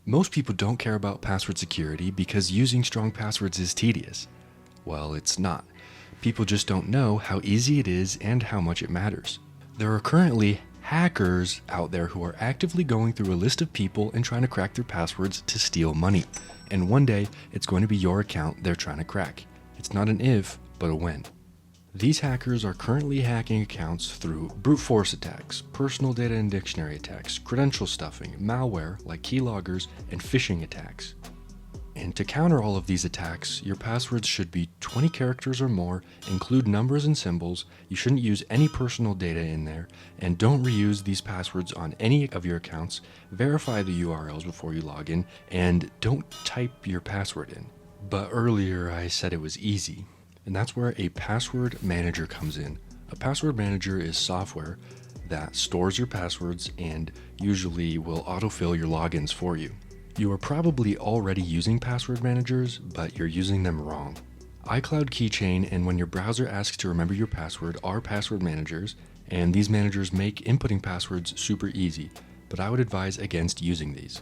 Most people don't care about password security because using strong passwords is tedious. Well, it's not. People just don't know how easy it is and how much it matters. There are currently hackers out there who are actively going through a list of people and trying to crack their passwords to steal money. And one day, it's going to be your account they're trying to crack. It's not an if, but a when. These hackers are currently hacking accounts through brute force attacks, personal data and dictionary attacks, credential stuffing, malware like keyloggers, and phishing attacks. And to counter all of these attacks, your passwords should be 20 characters or more, include numbers and symbols, you shouldn't use any personal data in there, and don't reuse these passwords on any of your accounts, verify the URLs before you log in, and don't type your password in. But earlier I said it was easy, and that's where a password manager comes in. A password manager is software that stores your passwords and usually will autofill your logins for you. You are probably already using password managers, but you're using them wrong. iCloud Keychain and when your browser asks to remember your password are password managers, and these managers make inputting passwords super easy, but I would advise against using these.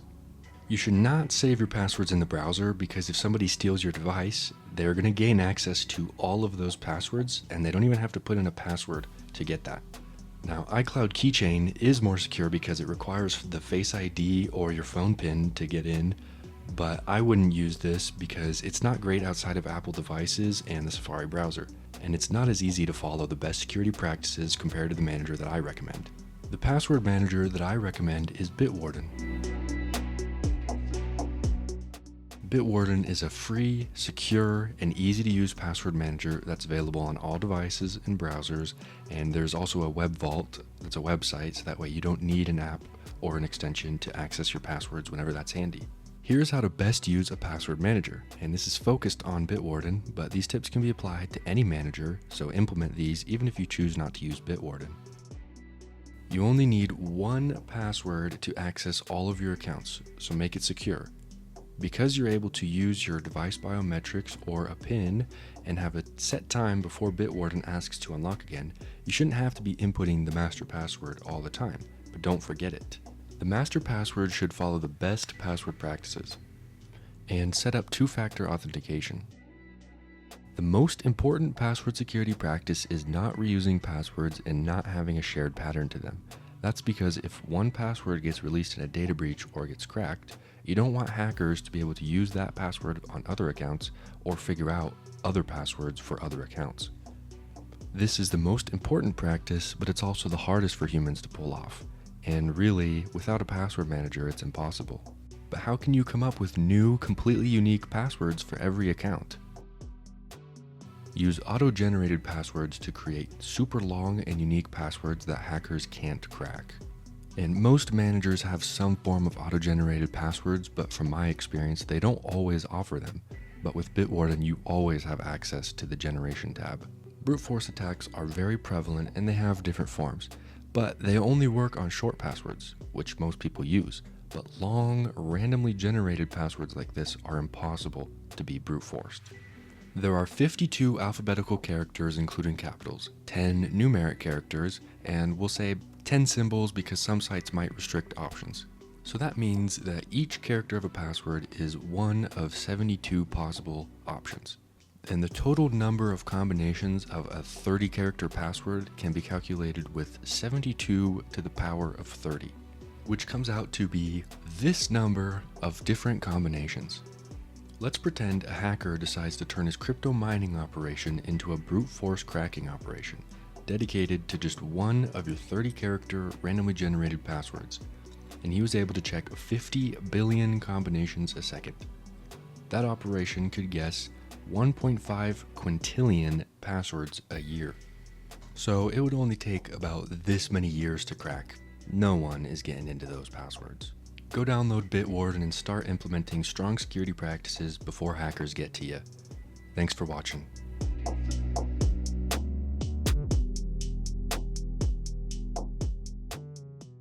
You should not save your passwords in the browser because if somebody steals your device, they're going to gain access to all of those passwords and they don't even have to put in a password to get that. Now, iCloud Keychain is more secure because it requires the Face ID or your phone PIN to get in, but I wouldn't use this because it's not great outside of Apple devices and the Safari browser, and it's not as easy to follow the best security practices compared to the manager that I recommend. The password manager that I recommend is Bitwarden. Bitwarden is a free, secure, and easy-to-use password manager that's available on all devices and browsers, and there's also a web vault that's a website, so that way you don't need an app or an extension to access your passwords whenever that's handy. Here's how to best use a password manager, and this is focused on Bitwarden, but these tips can be applied to any manager, so implement these even if you choose not to use Bitwarden. You only need one password to access all of your accounts, so make it secure. Because you're able to use your device biometrics or a PIN and have a set time before Bitwarden asks to unlock again, you shouldn't have to be inputting the master password all the time, but don't forget it. The master password should follow the best password practices and set up two-factor authentication. The most important password security practice is not reusing passwords and not having a shared pattern to them. That's because if one password gets released in a data breach or gets cracked, you don't want hackers to be able to use that password on other accounts or figure out other passwords for other accounts. This is the most important practice, but it's also the hardest for humans to pull off. And really, without a password manager, it's impossible. But how can you come up with new, completely unique passwords for every account? Use auto-generated passwords to create super long and unique passwords that hackers can't crack. And most managers have some form of auto-generated passwords, but from my experience, they don't always offer them. But with Bitwarden, you always have access to the generation tab. Brute force attacks are very prevalent and they have different forms, but they only work on short passwords, which most people use. But long, randomly generated passwords like this are impossible to be brute forced. There are 52 alphabetical characters including capitals, 10 numeric characters, and we'll say 10 symbols because some sites might restrict options. So that means that each character of a password is one of 72 possible options. And the total number of combinations of a 30-character password can be calculated with 72 to the power of 30, which comes out to be this number of different combinations. Let's pretend a hacker decides to turn his crypto mining operation into a brute force cracking operation, dedicated to just one of your 30-character randomly generated passwords, and he was able to check 50 billion combinations a second. That operation could guess 1.5 quintillion passwords a year. So it would only take about this many years to crack. No one is getting into those passwords. Go download Bitwarden and start implementing strong security practices before hackers get to you. Thanks for watching.